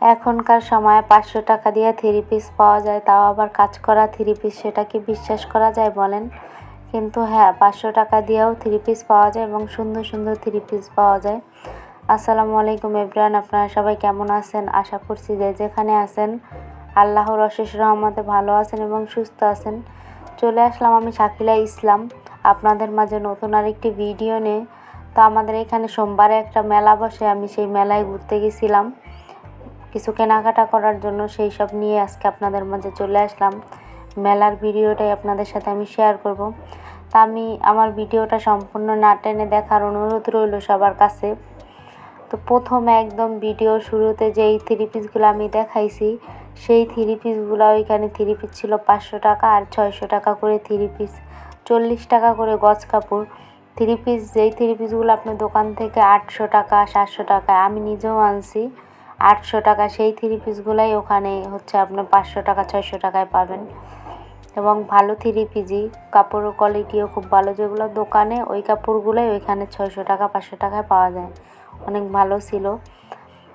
এখনকার সময়ে 500 টাকা দিয়ে 3 পিস পাওয়া যায়, তাও আবার কাজ করা 3 পিস। সেটা কি বিশ্বাস করা যায় বলেন? কিন্তু হ্যাঁ, 500 টাকা দিয়েও 3 পিস পাওয়া যায় এবং সুন্দর সুন্দর 3 পিস পাওয়া যায়। আসসালামু আলাইকুম এভরিওয়ান, আপনারা সবাই কেমন আছেন? আশা করছি যে যেখানে আছেন আল্লাহর অশেষ রহমতে ভালো আছেন এবং সুস্থ আছেন। চলে আসলাম আমি শাকিলা ইসলাম আপনাদের মাঝে নতুন আরেকটি ভিডিও নিয়ে। তো আমাদের এখানে সোমবারে একটা মেলা বসে, আমি সেই মেলায় ঘুরতে গেছিলাম কিছু কেনাকাটা করার জন্য। সেই সব নিয়ে আজকে আপনাদের মাঝে চলে আসলাম। মেলার ভিডিওটাই আপনাদের সাথে আমি শেয়ার করব। তা আমি আমার ভিডিওটা সম্পূর্ণ না টেনে দেখার অনুরোধ রইল সবার কাছে। তো প্রথমে একদম ভিডিও শুরুতে যেই 3 পিসগুলো আমি দেখাইছি, সেই 3 পিসগুলো ওইখানে 3 পিস ছিল 500 টাকা আর 600 টাকা করে 3 পিস, 40 টাকা করে গজ কাপড় 3 পিস। যেই 3 পিসগুলো আপনার দোকান থেকে 800 টাকা 700 টাকায়, আমি নিজেও আনছি 800 টাকা, সেই 3 পিসগুলাই ওখানে হচ্ছে আপনার 500 টাকা 600 টাকায় পাবেন। এবং ভালো 3 পিসই, কাপড়ের কোয়ালিটিও খুব ভালো। যেগুলো দোকানে ওই কাপড়গুলোই ওইখানে 600 টাকা 500 টাকায় পাওয়া যায়, অনেক ভালো ছিল।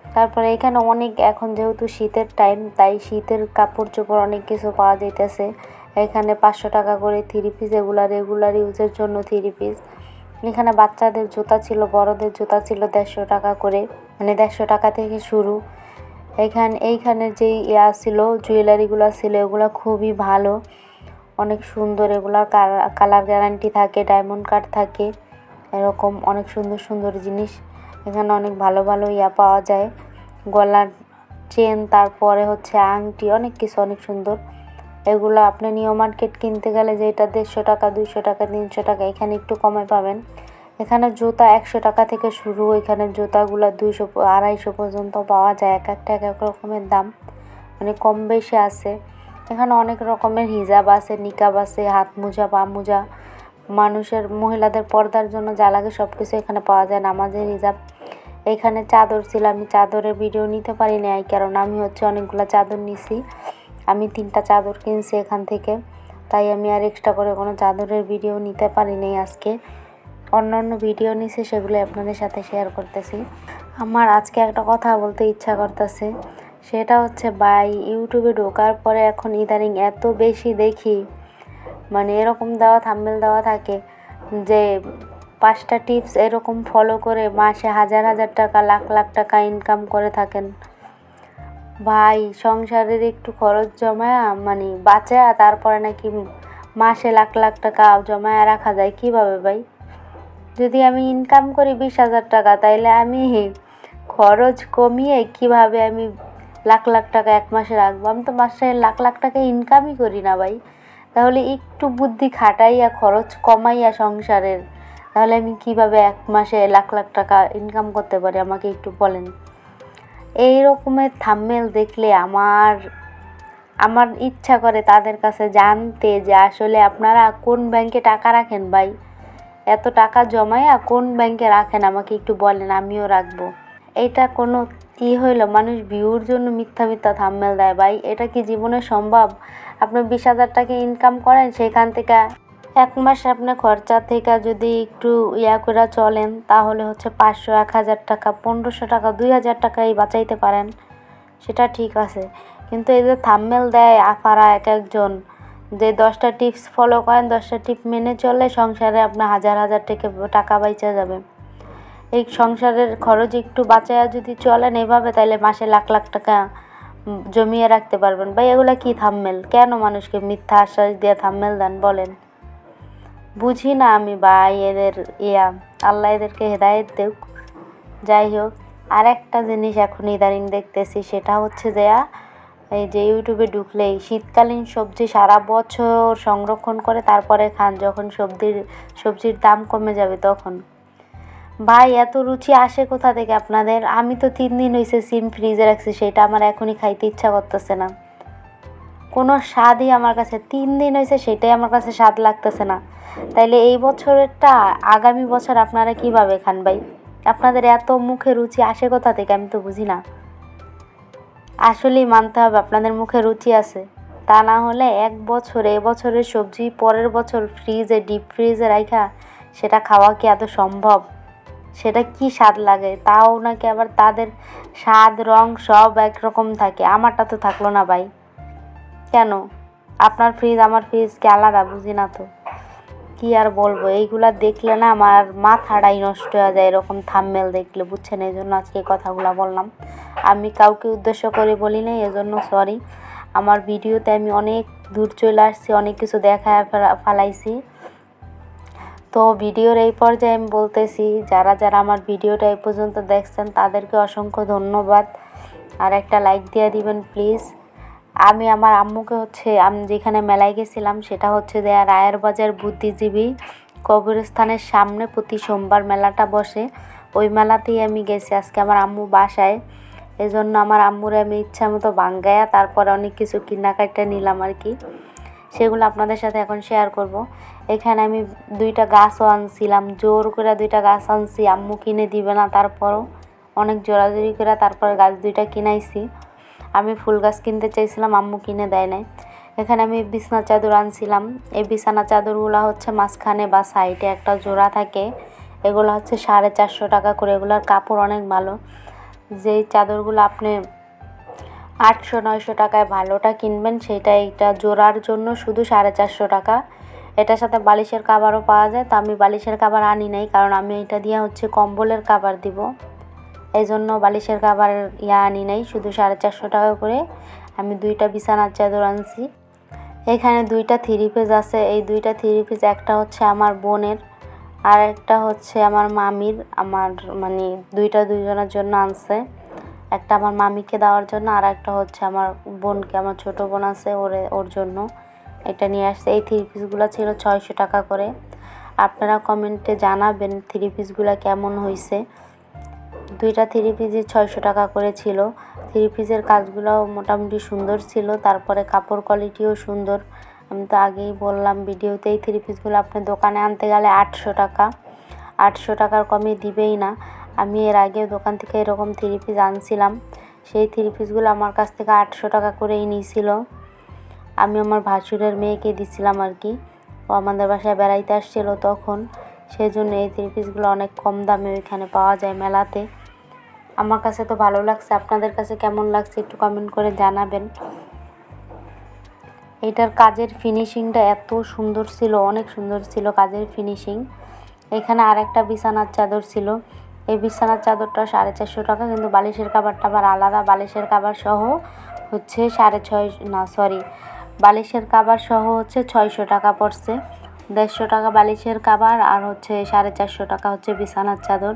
তারপরে এখানে অনেক, এখন যেহেতু শীতের টাইম তাই শীতের কাপড় চোপড় অনেক কিছু পাওয়া যাইতেছে। এখানে 500 টাকা করে 3 পিস, এগুলা রেগুলার ইউজের জন্য 3 পিস। এখানে বাচ্চাদের জুতা ছিল, বড়দের জুতা ছিল 150 টাকা করে, মানে 150 টাকা থেকে শুরু। এইখানের যেই ছিল জুয়েলারিগুলো ছিল, এগুলো খুবই ভালো, অনেক সুন্দর। এগুলার কালার গ্যারান্টি থাকে, ডায়মন্ড কাট থাকে, এরকম অনেক সুন্দর সুন্দর জিনিস এখানে অনেক ভালো ভালো পাওয়া যায়। গলার চেন, তারপরে হচ্ছে আংটি, অনেক কিছু অনেক সুন্দর। এগুলো আপনি নিউ মার্কেট কিনতে গেলে যেটা 150 টাকা 200 টাকা 300 টাকা, এখানে একটু কমে পাবেন। এখানে জুতা 100 টাকা থেকে শুরু, এখানে জুতাগুলো 200 250 পর্যন্ত পাওয়া যায়। এক একটা এক এক রকমের দাম, মানে কম বেশি আছে। এখানে অনেক রকমের হিজাব আছে, নিকাব আছে, হাত মোজা, পা মোজা, মানুষের মহিলাদের পর্দার জন্য যা লাগে সব কিছু এখানে পাওয়া যায়, নামাজের হিজাব। এখানে চাদর ছিল, আমি চাদরের ভিডিও নিতে পারি নাই, কারণ আমি হচ্ছে অনেকগুলো চাদর নিছি। আমি 3টা চাদর কিনছি এখান থেকে, তাই আমি আর এক্সট্রা করে কোনো চাদরের ভিডিও নিতে পারি নাই আজকে। অন্য ভিডিও নিছি, সেগুলো আপনাদের সাথে শেয়ার করতেছি। আমার আজকে একটা কথা বলতে ইচ্ছা করতেছে, সেটা হচ্ছে ভাই, ইউটিউবে ঢোকার পরে এখন ইদানিং এত বেশি দেখি, মানে এরকম দেওয়া থাম্বনেল দেওয়া থাকে যে 5টা টিপস এরকম ফলো করে মাসে হাজার হাজার টাকা লাখ লাখ টাকা ইনকাম করে থাকেন। ভাই, সংসারের একটু খরচ জমায়া, মানে বাঁচায়া, তারপরে নাকি মাসে লাখ লাখ টাকা জমায়া রাখা যায় কিভাবে ভাই? যদি আমি ইনকাম করি 20,000 টাকা, তাইলে আমি খরচ কমিয়ে কিভাবে আমি লাখ লাখ টাকা এক মাসে রাখবো? আমি তো মাসে লাখ লাখ টাকা ইনকামই করি না ভাই। তাহলে একটু বুদ্ধি খাটাইয়া খরচ কমাইয়া সংসারের, তাহলে আমি কিভাবে এক মাসে লাখ লাখ টাকা ইনকাম করতে পারি? আমাকে একটু বলেন। এই রকমের থাম্বনেল দেখলে আমার ইচ্ছা করে তাদের কাছে জানতে, যে আসলে আপনারা কোন ব্যাংকে টাকা রাখেন ভাই? এত টাকা জমায়া কোন ব্যাংকে রাখেন? আমাকে একটু বলেন, আমিও রাখবো। এটা কোনো হইলো? মানুষ ভিউর জন্য মিথ্যা মিথ্যা থাম্বনেল দেয় ভাই, এটা কি জীবনে সম্ভব? আপনি 20,000 টাকা ইনকাম করেন, সেখান থেকে এক মাস আপনার খরচা থেকে যদি একটু করে চলেন, তাহলে হচ্ছে 500 1000 টাকা 1500 টাকা 2000 টাকাই বাঁচাইতে পারেন, সেটা ঠিক আছে। কিন্তু এই যে থাম্বনেল দেয় আফারা এক একজন, যে 10টা টিপস ফলো করেন, 10টা টিপ মেনে চলে সংসারে আপনার হাজার হাজার টাকা বাইচা যাবে। এই সংসারের খরচ একটু বাঁচায়া যদি চলেন এভাবে, তাহলে মাসে লাখ লাখ টাকা জমিয়ে রাখতে পারবেন। ভাই, এগুলা কি থাম্বনেল? কেন মানুষকে মিথ্যা আশ্বাস দিয়ে থাম্বনেল দেন বলেন? বুঝি না আমি ভাই এদের আল্লাহ এদেরকে হেদায়েত দেউক। যাই হোক, আর একটা জিনিস এখন ইদানিং দেখতেছি, সেটা হচ্ছে যে এই যে ইউটিউবে ঢুকলেই শীতকালীন সবজি সারা বছর সংরক্ষণ করে তারপরে খান, যখন সবজির দাম কমে যাবে তখন। ভাই, এত রুচি আসে কোথা থেকে আপনাদের? আমি তো 3 দিন হয়েছে সিম ফ্রিজে রাখছি, সেটা আমার এখনই খাইতে ইচ্ছা করতেছে না। কোনো স্বাদই আমার কাছে, 3 দিন হয়েছে, সেটাই আমার কাছে স্বাদ লাগতেছে না। তাইলে এই বছরেরটা আগামী বছর আপনারা কিভাবে খান ভাই? আপনাদের এত মুখে রুচি আসে কোথা থেকে? আমি তো বুঝি না। আসলেই মানতে হবে আপনাদের মুখে রুচি আছে, তা না হলে এবছরের সবজি পরের বছর ডিপ ফ্রিজে রাখা সেটা খাওয়া কি এত সম্ভব? সেটা কি স্বাদ লাগে, তাও নাকি আবার তাদের স্বাদ রং সব একরকম থাকে, আমারটা তো থাকলো না ভাই। কেন আপনার ফ্রিজ আমার ফ্রিজ কি আলাদা? বুঝি না তো, কি আর বলবো। এইগুলা দেখলে না আমার মাথাটাই নষ্ট হয়ে যায় এরকম থাম্বনেল দেখলে, বুঝছেন? এই জন্য আজকে এই কথাগুলো বললাম। আমি কাউকে উদ্দেশ্য করে বলি নাই, এজন্য সরি। আমার ভিডিওতে আমি অনেক দূর চলে আসছি, অনেক কিছু দেখায় ফেলাইছি। তো ভিডিওর এই পর্যায়ে আমি বলতেছি, যারা যারা আমার ভিডিওটা এই পর্যন্ত দেখছেন তাদেরকে অসংখ্য ধন্যবাদ। আর একটা লাইক দিয়ে দিবেন প্লিজ। আমি আমার আম্মুকে আমি যেখানে মেলায় গেছিলাম সেটা হচ্ছে রায়ের বাজার বুদ্ধিজীবী কবরস্থানের সামনে প্রতি সোমবার মেলাটা বসে, ওই মেলাতেই আমি গেছি আজকে আমার আম্মু বাসায়। এই জন্য আমার আম্মুরে আমি ইচ্ছা মতো বাঙ্গায়া তারপরে অনেক কিছু কেনাকাটা নিলাম আর কি, সেগুলো আপনাদের সাথে এখন শেয়ার করব। এখানে আমি 2টা গাছও আনছিলাম, জোর করে 2টা গাছ আনছি, আম্মু কিনে দিবে না, তারপরও অনেক জোরাজুরি করে তারপরে গাছ 2টা কিনাইছি। আমি ফুল গাছ কিনতে চাইছিলাম, আম্মু কিনে দেয় নাই। এখানে আমি বিছানা চাদর আনছিলাম। এই বিছানা চাদরগুলো মাঝখানে বা সাইডে একটা জোড়া থাকে, এগুলো 450 টাকা করে। এগুলোর কাপড় অনেক ভালো। যেই চাদরগুলো আপনি 800-900 টাকায় ভালোটা কিনবেন, সেটা এইটা জোড়ার জন্য শুধু 450 টাকা। এটার সাথে বালিশের কাভারও পাওয়া যায়, তো আমি বালিশের কাভার আনি নাই, কারণ আমি এটা দিয়ে কম্বলের কাভার দিব, এই জন্য বালিশের কাভার আনি নাই। শুধু 450 টাকা করে আমি 2টা বিছানার চাদর আনছি। এখানে 2টা 3 পিস আছে। এই 2টা 3 পিস একটা আমার বোনের, আর একটা আমার মামির। আমার মানে 2টা 2জনের জন্য আনছে, একটা আমার মামিকে দেওয়ার জন্য, আর একটা আমার বোনকে, আমার ছোট বোন আছে ওর জন্য এটা নিয়ে আসছে। এই 3 পিসগুলো ছিল 600 টাকা করে। আপনারা কমেন্টে জানাবেন 3 পিসগুলো কেমন হয়েছে। 2টা 3 পিসই 600 টাকা করে ছিল। 3 পিসের কাজগুলো মোটামুটি সুন্দর ছিল, তারপরে কাপড় কোয়ালিটিও সুন্দর। আমি তো আগেই বললাম ভিডিওতে, এই 3 পিসগুলো আপনি দোকানে আনতে গেলে 800 টাকা, 800 টাকার কমে দিবেই না। আমি এর আগেও দোকান থেকে এরকম 3 পিস আনছিলাম, সেই 3 পিসগুলো আমার কাছ থেকে 800 টাকা করেই নিয়েছিল। আমি আমার ভাসুরের মেয়েকে দিছিলাম আর কি, ও আমাদের বাসায় বেড়াইতে আসছিল তখন, সেই জন্য এই 3 পিসগুলো অনেক কম দামে ওইখানে পাওয়া যায় মেলাতে। আমার কাছে তো ভালো লাগছে, আপনাদের কাছে কেমন লাগছে একটু কমেন্ট করে জানাবেন। এটার কাজের ফিনিশিংটা এত সুন্দর ছিল, অনেক সুন্দর ছিল কাজের ফিনিশিং। এখানে আরেকটা বিছানার চাদর ছিল, এই বিছানার চাদরটা 450 টাকা, কিন্তু বালিশের কাভারটা আবার আলাদা। বালিশের কাভার সহ 650, বালিশের কাভার সহ 600 টাকা পড়ছে। 150 টাকা বালিশের কাভার, আর 450 টাকা বিছানার চাদর।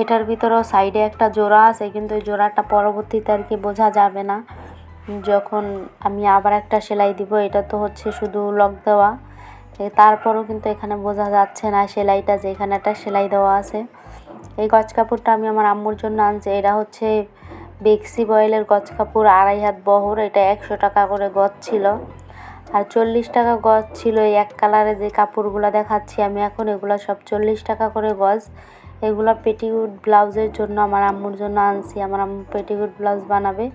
এটার ভিতরেও সাইডে একটা জোড়া আছে, কিন্তু এই জোড়াটা পরবর্তীতে আর কি বোঝা যাবে না যখন আমি আবার একটা সেলাই দিব। এটা তো শুধু লক দেওয়া, তারপরও কিন্তু এখানে বোঝা যাচ্ছে না সেলাইটা, যে এখানে একটা সেলাই দেওয়া আছে। এই গজ কাপড়টা আমি আমার আম্মুর জন্য আনছি। এটা বেক্সি বয়েলের গজ কাপড়, 2.5 হাত বহর। এটা 100 টাকা করে গজ ছিল, আর 40 টাকা গজ ছিল এই এক কালারে যে কাপড়গুলো দেখাচ্ছি আমি এখন, এগুলো সব 40 টাকা করে গজ। এগুলো পেটিকোট ব্লাউজের জন্য আমার আম্মুর জন্য আনছি, আমার আম্মু পেটিকোট ব্লাউজ বানাবে,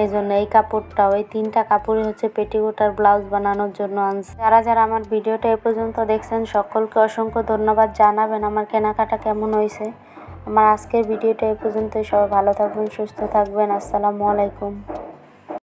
এই জন্য এই কাপড়টা, ওই 3টা কাপড়ই পেটিকোট আর ব্লাউজ বানানোর জন্য আনছি। যারা যারা আমার ভিডিওটা এ পর্যন্ত দেখছেন সকলকে অসংখ্য ধন্যবাদ। জানাবেন আমার কেনাকাটা কেমন হয়েছে। আমার আজকের ভিডিওটা এ পর্যন্তই। সবাই ভালো থাকবেন, সুস্থ থাকবেন। আসসালামু আলাইকুম।